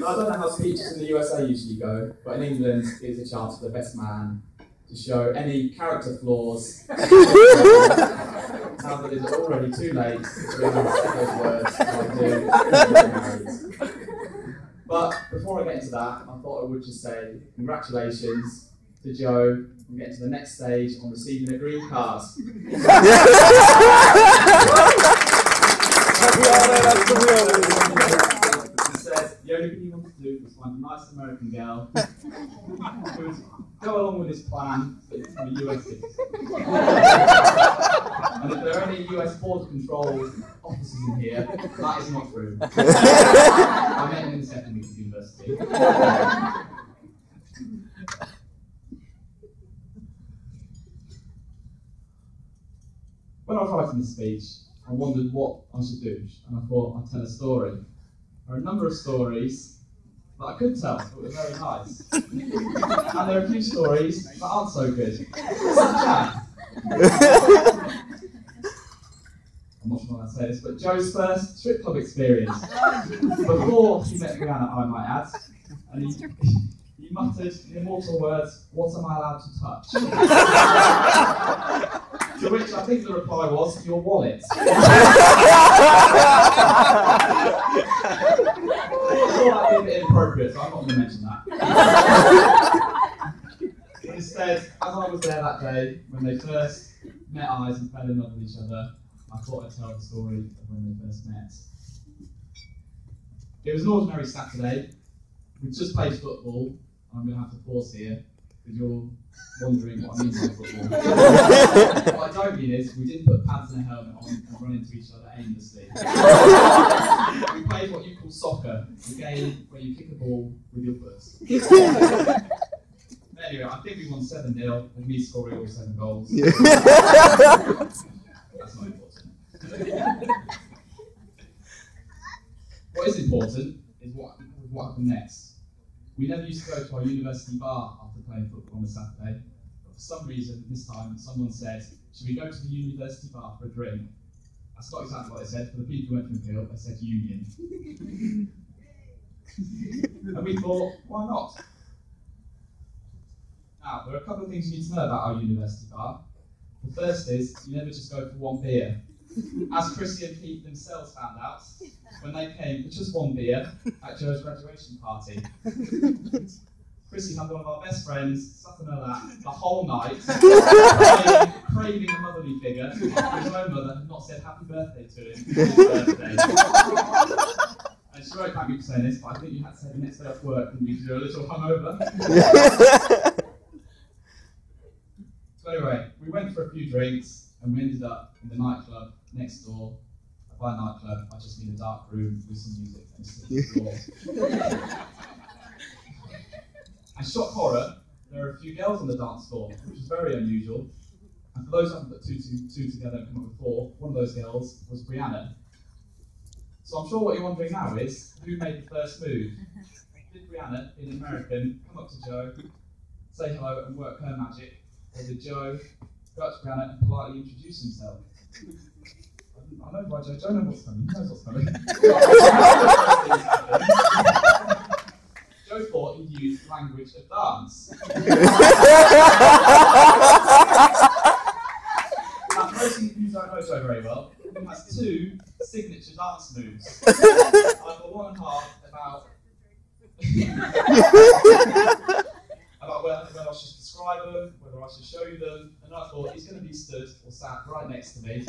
I don't know how speeches in the USA usually go, but in England it's a chance for the best man to show any character flaws. Now that it's already too late to realize those words I do. But before I get into that, I thought I would just say congratulations to Joe on getting to the next stage on receiving a green card. He said the only thing he wanted to do was find a nice American girl who would go along with his plan to become a US citizen. And if there are any US border control officers in here, that is not true. I met him in the second week of university. When I was writing this speech, I wondered what I should do, and I thought I'd tell a story. There are a number of stories that I could tell, but were very nice. And there are a few stories that aren't so good. I'm not sure how to say this, but Joe's first strip club experience. Before he met Brianna, I might add, and he muttered the immortal words, "What am I allowed to touch?" To which I think the reply was, "Your wallet." I thought that would be a bit inappropriate, so I'm not going to mention that. Instead, as I was there that day, when they first met eyes and fell in love with each other, I thought I'd tell the story of when they first met. It was an ordinary Saturday. We just played football. I'm going to have to pause here, because you're wondering what I mean by football. What I don't mean is, we didn't put pads and a helmet on and run into each other aimlessly. We played what you call soccer, a game where you kick a ball with your foot. Anyway, I think we won 7-0, with me scoring all 7 goals. That's not important. What is important is what happened next. We never used to go to our university bar after playing football on a Saturday, but for some reason, this time, someone said, "Should we go to the university bar for a drink?" That's not exactly what they said. For the people who went from Peel, they said union. And we thought, why not? Now, there are a couple of things you need to know about our university bar. The first is, you never just go for one beer. As Chrissy and Pete themselves found out, when they came for just one beer at Joe's graduation party. Chrissy had one of our best friends sat on her lap the whole night, craving a motherly figure, because his own mother had not said happy birthday to him for his birthday. And she won't thank me for saying this, but I think you had to say the next day off work and because you're a little hungover. So anyway, we went for a few drinks and we ended up in the nightclub next door. By nightclub, I just mean a dark room with some music and sleeping floors. And shock horror, there are a few girls on the dance floor, which is very unusual. And for those who haven't put two together and come up with 4, one of those girls was Brianna. So I'm sure what you're wondering now is, who made the first move? Did Brianna, being an American, come up to Joe, say hello and work her magic? Or did Joe go up to Brianna and politely introduce himself? I know why Joe. Joe knows what's coming. He knows what's coming. Joe thought he'd use language of dance. Now, most of you don't know Joe very well. He has 2 signature dance moves. I've got one and a half about whether I should describe them, whether I should show you them, and I thought he's going to be stood or sat right next to me.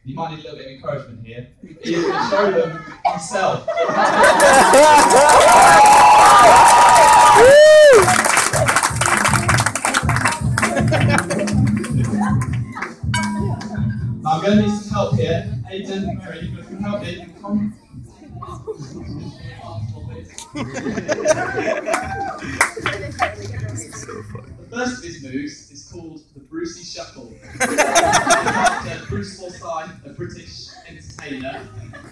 You might need a little bit of encouragement here. He can show them himself. Now I'm going to need some help here. Aidan, Mary, you can help me. Come. The first of his moves is called the Brucey Shuffle. Bruce Forsyth, a British entertainer,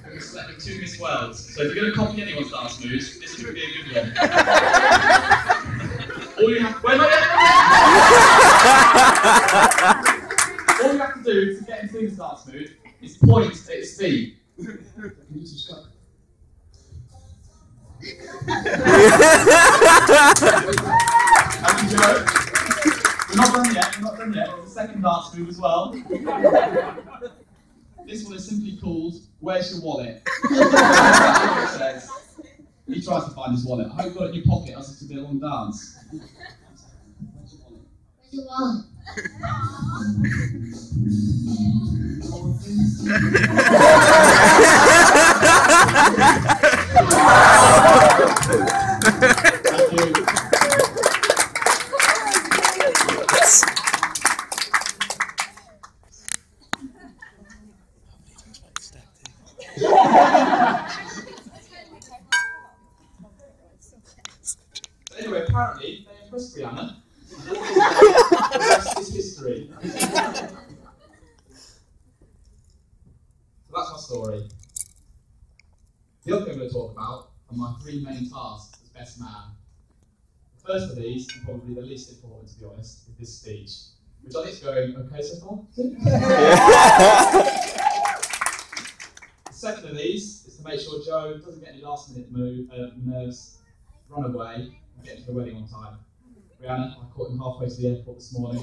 who was selected 2 Miss Worlds. So if you're going to copy anyone's dance moves, this could be a good one. All you have to do to get into his dance move is point at his feet. Can you just go? Thank you, Joe. We're not done yet. There's a second dance move as well. This one is simply called "Where's Your Wallet?" It says. He tries to find his wallet. I hope you got it in your pocket, else it's going to be a long dance. Where's your wallet? Thank you. Anyway, apparently they impressed Brianna. The rest is history. So that's my story. The other thing I'm going to talk about are my 3 main tasks as best man. The first of these, and probably the least important to be honest, is this speech, which I think is going okay so far. The second of these is to make sure Joe doesn't get any last minute nerves, run away, and get to the wedding on time. Brianna, I caught him halfway to the airport this morning.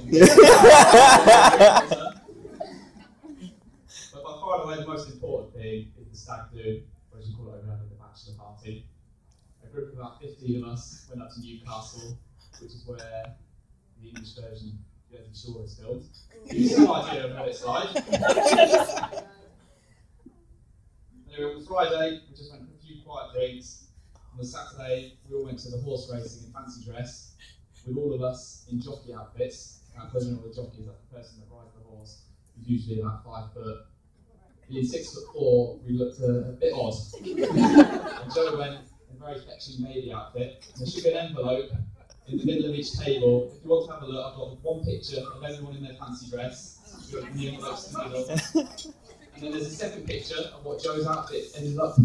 But by far and away the most important thing is the stag do, or as you call it over there, the bachelor party. A group of about 15 of us went up to Newcastle, which is where the English version of Jersey Shore is filmed. You have some idea of what it's like. Anyway, on the Friday, we just went for a few quiet drinks. On the Saturday, we all went to the horse racing in fancy dress, with all of us in jockey outfits. Now, because you know the jockey is like the person that rides the horse, who's usually about 5 foot. Being 6'4", we looked a bit odd. And Joe went in a very fetching lady outfit. And there should be an envelope in the middle of each table. If you want to have a look, I've got one picture of everyone in their fancy dress. The envelope's in the middle. And then there's a second picture of what Joe's outfit ended up.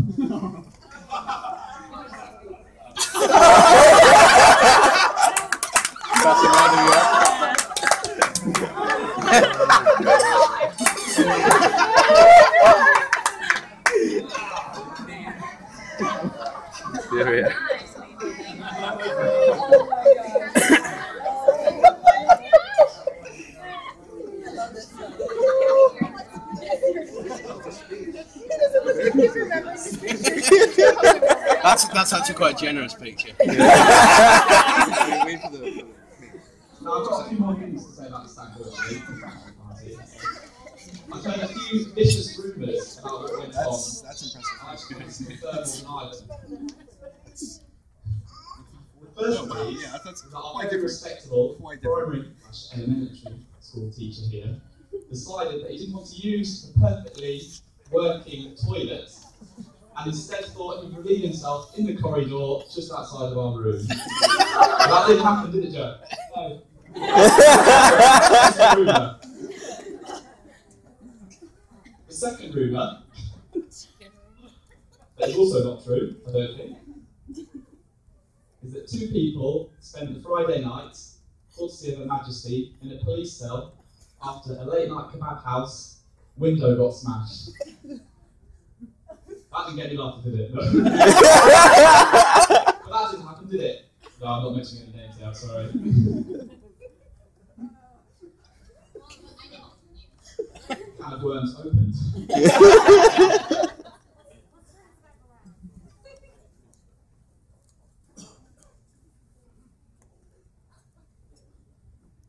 That's actually quite a generous picture. Now, I've got a few more things to say about the stag do party. I've heard a few vicious rumours about what went on. That's impressive. I just want to confirm or deny them. The first of these is that our very respectable primary/elementary school teacher here decided that he didn't want to use the perfectly working toilet and instead thought he'd relieve himself in the corridor just outside of our room. That didn't happen, did it, Joe? No. That's a rumour. The second rumour, that is also not true, I don't think, is that 2 people spent the Friday night, courtesy of Her Majesty, in a police cell after a late night kebab house window got smashed. That didn't get me laughing, did it? No. But that didn't happen, did it? No, I'm not mentioning any names now, sorry. Can of worms opened.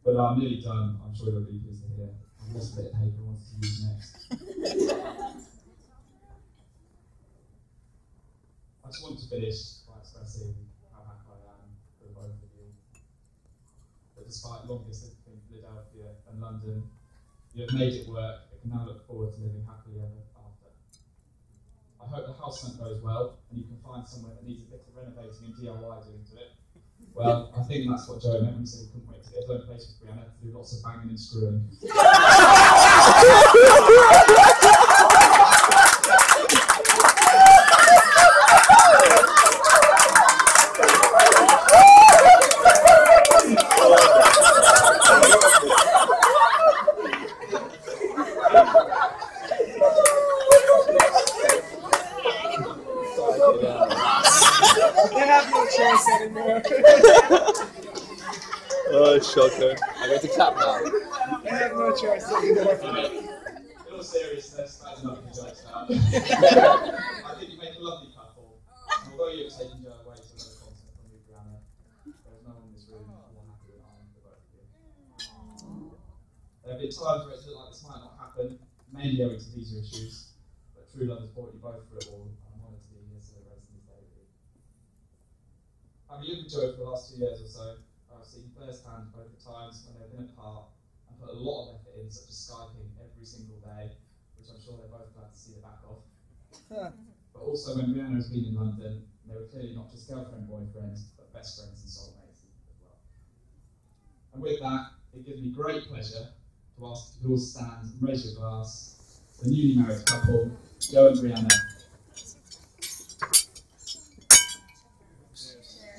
But I'm nearly done. I'm sure you'll be pleased to hear. I've lost a bit of paper I wanted to use next. I just want to finish by expressing how happy I am for the both of you. But despite long distance between Philadelphia and London, you have made it work and can now look forward to living happily ever after. I hope the house hunt goes well and you can find somewhere that needs a bit of renovating and DIY doing to it. Well, I think that's what Joe meant when he said he couldn't wait to get his own place with Brianna to do lots of banging and screwing. They have no choice anymore. Oh, shocker. I got to clap now. They have no choice anymore. In all seriousness, that's enough of the jokes now. I think you make a lovely couple. And although you're taking Joe away to another continent from you, Brianna, there's no one in this room more happy than I am for both of you. There have been times where it's looked like this might not happen, mainly owing to visa issues, but true love has brought you both through it all, and I'm honoured to be here celebrating this day with you. Having lived with Joe for the last 2 years or so, I've seen firsthand both the times when they've been apart and put a lot of effort in, such as Skyping every single day, which I'm sure they're both glad to see the back of. But also when Brianna has been in London, they were clearly not just girlfriend, boyfriends, but best friends and soulmates as well. And with that, it gives me great pleasure to ask you to all stand and raise your glass to the newly married couple, Joe and Brianna.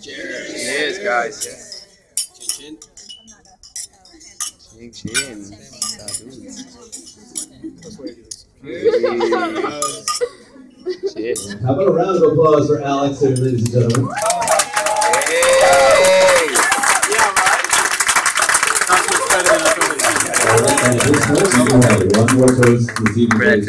Cheers, guys. Chin chin. Chin chin. Cheers. How about a round of applause for Alex here, ladies and gentlemen? One more toast this evening.